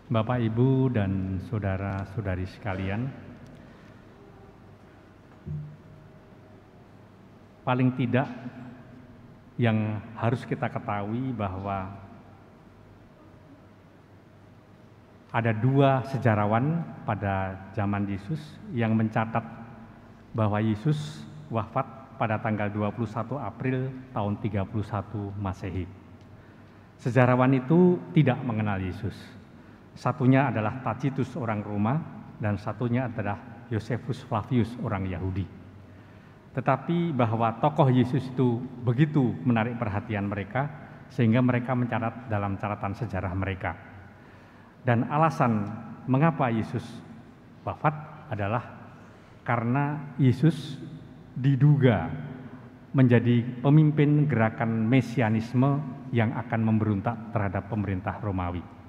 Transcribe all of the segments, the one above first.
Bapak, Ibu, dan saudara-saudari sekalian, paling tidak yang harus kita ketahui bahwa ada dua sejarawan pada zaman Yesus yang mencatat bahwa Yesus wafat pada tanggal 21 April tahun 31 Masehi. Sejarawan itu tidak mengenal Yesus. Satunya adalah Tacitus orang Roma dan satunya adalah Josephus Flavius orang Yahudi. Tetapi bahwa tokoh Yesus itu begitu menarik perhatian mereka sehingga mereka mencatat dalam catatan sejarah mereka. Dan alasan mengapa Yesus wafat adalah karena Yesus diduga menjadi pemimpin gerakan mesianisme yang akan memberontak terhadap pemerintah Romawi.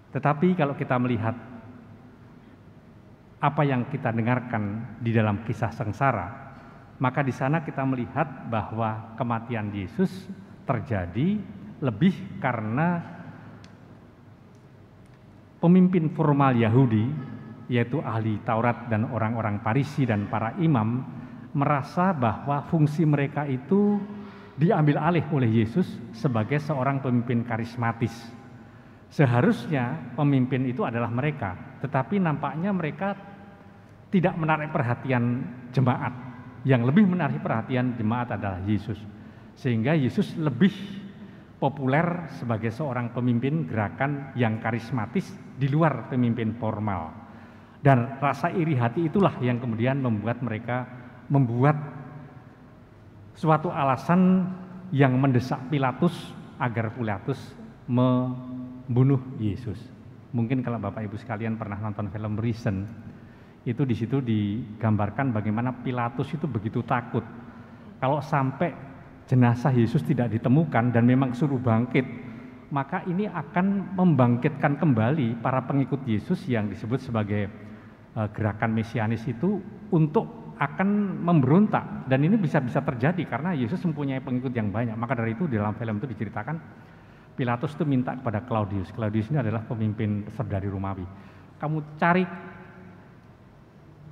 Tetapi kalau kita melihat apa yang kita dengarkan di dalam kisah sengsara, maka di sana kita melihat bahwa kematian Yesus terjadi lebih karena pemimpin formal Yahudi, yaitu ahli Taurat dan orang-orang Farisi dan para imam, merasa bahwa fungsi mereka itu diambil alih oleh Yesus sebagai seorang pemimpin karismatis. Seharusnya pemimpin itu adalah mereka, tetapi nampaknya mereka tidak menarik perhatian jemaat. Yang lebih menarik perhatian jemaat adalah Yesus. Sehingga Yesus lebih populer sebagai seorang pemimpin gerakan yang karismatis di luar pemimpin formal. Dan rasa iri hati itulah yang kemudian membuat mereka membuat suatu alasan yang mendesak Pilatus agar Pilatus membunuh Yesus. Mungkin kalau Bapak Ibu sekalian pernah nonton film Risen, itu di situ digambarkan bagaimana Pilatus itu begitu takut kalau sampai jenazah Yesus tidak ditemukan dan memang suruh bangkit, maka ini akan membangkitkan kembali para pengikut Yesus yang disebut sebagai gerakan mesianis itu untuk akan memberontak. Dan ini bisa-bisa terjadi karena Yesus mempunyai pengikut yang banyak. Maka dari itu di dalam film itu diceritakan Pilatus itu minta kepada Claudius. Claudius ini adalah pemimpin serdadu Romawi. Kamu cari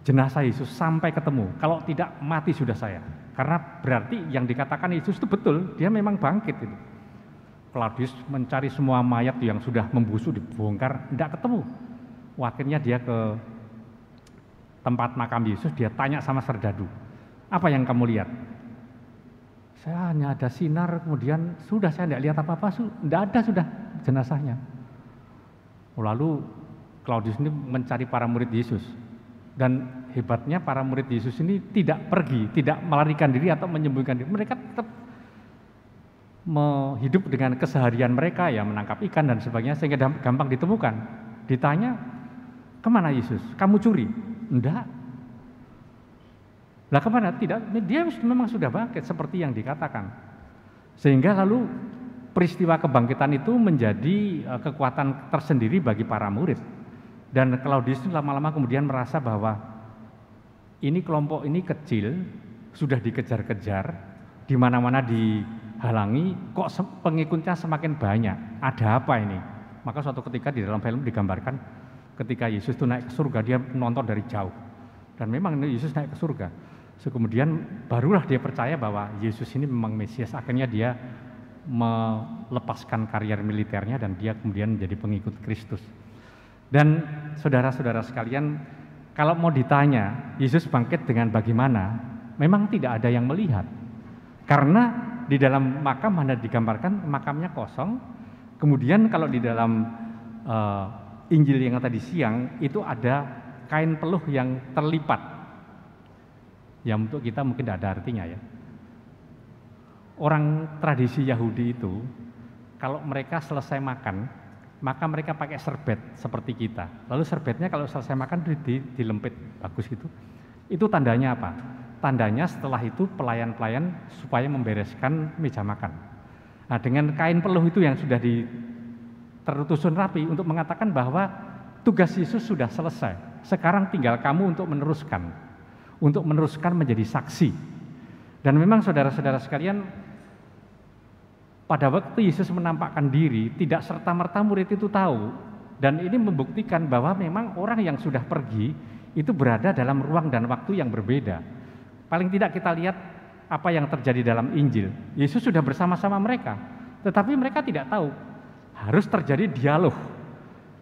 jenazah Yesus sampai ketemu. Kalau tidak, mati sudah saya. Karena berarti yang dikatakan Yesus itu betul, dia memang bangkit itu. Claudius mencari semua mayat yang sudah membusuk dibongkar, tidak ketemu. Akhirnya dia ke tempat makam Yesus, dia tanya sama serdadu, apa yang kamu lihat? Saya hanya ada sinar, kemudian sudah saya tidak lihat apa-apa, tidak ada sudah jenazahnya. Lalu Claudius ini mencari para murid Yesus. Dan hebatnya para murid Yesus ini tidak pergi, tidak melarikan diri atau menyembunyikan diri. Mereka tetap hidup dengan keseharian mereka, ya menangkap ikan dan sebagainya, sehingga gampang ditemukan. Ditanya, kemana Yesus? Kamu curi? Enggak. Lah kemana? Tidak, dia memang sudah bangkit seperti yang dikatakan. Sehingga lalu peristiwa kebangkitan itu menjadi kekuatan tersendiri bagi para murid. Dan Claudius lama-lama kemudian merasa bahwa ini kelompok ini kecil, sudah dikejar-kejar, di mana-mana dihalangi, kok pengikutnya semakin banyak. Ada apa ini? Maka suatu ketika di dalam film digambarkan ketika Yesus itu naik ke surga, dia menonton dari jauh. Dan memang Yesus naik ke surga. Kemudian barulah dia percaya bahwa Yesus ini memang Mesias. Akhirnya dia melepaskan karier militernya dan dia kemudian menjadi pengikut Kristus. Dan saudara-saudara sekalian, kalau mau ditanya Yesus bangkit dengan bagaimana, memang tidak ada yang melihat. Karena di dalam makam hanya digambarkan makamnya kosong. Kemudian kalau di dalam Injil yang tadi siang itu ada kain peluh yang terlipat, yang untuk kita mungkin tidak ada artinya ya. Orang tradisi Yahudi itu kalau mereka selesai makan, maka mereka pakai serbet seperti kita. Lalu serbetnya kalau selesai makan dilempit bagus gitu. Itu tandanya apa? Tandanya setelah itu pelayan-pelayan supaya membereskan meja makan. Nah, dengan kain peluh itu yang sudah tersusun rapi untuk mengatakan bahwa tugas Yesus sudah selesai. Sekarang tinggal kamu untuk meneruskan menjadi saksi. Dan memang saudara-saudara sekalian, pada waktu Yesus menampakkan diri, tidak serta-merta murid itu tahu. Dan ini membuktikan bahwa memang orang yang sudah pergi itu berada dalam ruang dan waktu yang berbeda. Paling tidak kita lihat apa yang terjadi dalam Injil. Yesus sudah bersama-sama mereka, tetapi mereka tidak tahu. Harus terjadi dialog.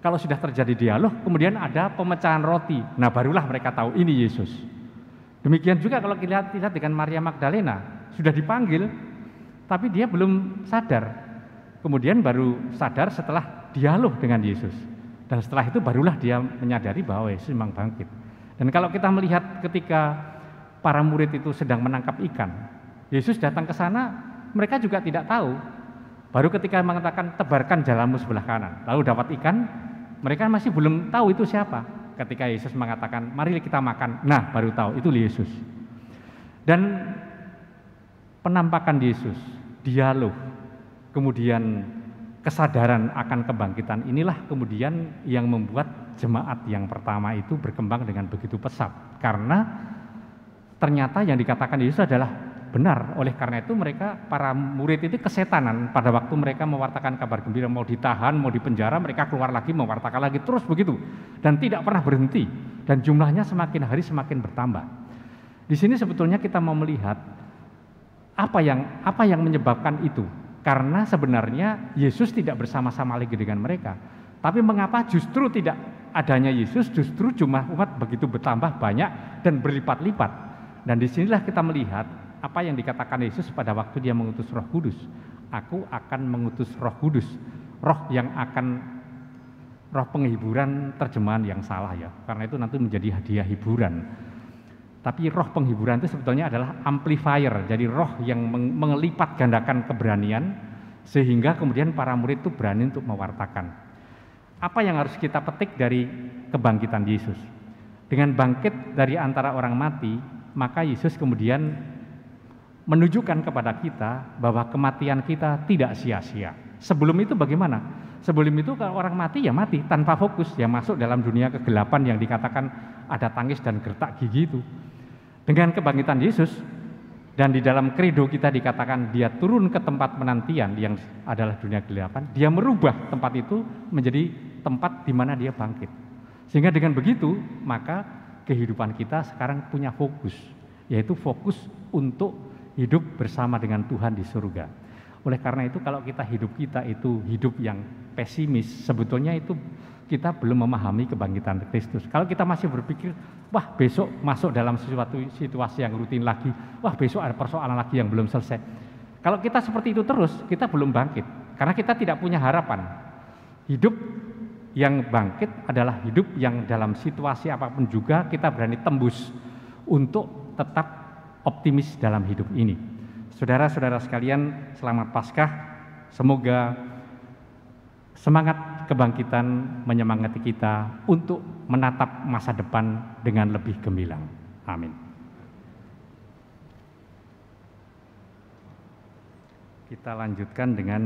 Kalau sudah terjadi dialog, kemudian ada pemecahan roti. Nah, barulah mereka tahu ini Yesus. Demikian juga kalau kita lihat dengan Maria Magdalena, sudah dipanggil, tapi dia belum sadar. Kemudian baru sadar setelah dialog dengan Yesus. Dan setelah itu barulah dia menyadari bahwa Yesus memang bangkit. Dan kalau kita melihat ketika para murid itu sedang menangkap ikan, Yesus datang ke sana, mereka juga tidak tahu. Baru ketika mengatakan tebarkan jalamu sebelah kanan, lalu dapat ikan, mereka masih belum tahu itu siapa. Ketika Yesus mengatakan, mari kita makan, nah baru tahu itu Yesus. Dan penampakan Yesus, dialog, kemudian kesadaran akan kebangkitan inilah kemudian yang membuat jemaat yang pertama itu berkembang dengan begitu pesat. Karena ternyata yang dikatakan Yesus adalah benar. Oleh karena itu mereka, para murid itu kesetanan pada waktu mereka mewartakan kabar gembira, mau ditahan, mau dipenjara, mereka keluar lagi, mewartakan lagi, terus begitu. Dan tidak pernah berhenti. Dan jumlahnya semakin hari semakin bertambah. Di sini sebetulnya kita mau melihat apa yang menyebabkan itu. Karena sebenarnya Yesus tidak bersama-sama lagi dengan mereka. Tapi mengapa justru tidak adanya Yesus, justru jumlah umat begitu bertambah banyak dan berlipat-lipat. Dan disinilah kita melihat apa yang dikatakan Yesus pada waktu dia mengutus Roh Kudus. Aku akan mengutus Roh Kudus, roh yang akan, roh penghiburan, terjemahan yang salah ya, karena itu nanti menjadi hadiah hiburan. Tapi roh penghiburan itu sebetulnya adalah amplifier, jadi roh yang melipat gandakan keberanian sehingga kemudian para murid itu berani untuk mewartakan. Apa yang harus kita petik dari kebangkitan Yesus? Dengan bangkit dari antara orang mati, maka Yesus kemudian menunjukkan kepada kita bahwa kematian kita tidak sia-sia. Sebelum itu bagaimana? Sebelum itu kalau orang mati ya mati tanpa fokus, ya masuk dalam dunia kegelapan yang dikatakan ada tangis dan gertak gigi itu. Dengan kebangkitan Yesus, dan di dalam kredo kita dikatakan dia turun ke tempat penantian yang adalah dunia kegelapan, dia merubah tempat itu menjadi tempat di mana dia bangkit. Sehingga dengan begitu, maka kehidupan kita sekarang punya fokus, yaitu fokus untuk hidup bersama dengan Tuhan di surga. Oleh karena itu kalau hidup kita itu hidup yang pesimis, sebetulnya itu kita belum memahami kebangkitan Kristus. Kalau kita masih berpikir, wah besok masuk dalam sesuatu situasi yang rutin lagi, wah besok ada persoalan lagi yang belum selesai. Kalau kita seperti itu terus, kita belum bangkit. Karena kita tidak punya harapan. Hidup yang bangkit adalah hidup yang dalam situasi apapun juga kita berani tembus untuk tetap optimis dalam hidup ini. Saudara-saudara sekalian, selamat Paskah. Semoga semangat kebangkitan menyemangati kita untuk menatap masa depan dengan lebih gemilang. Amin. Kita lanjutkan dengan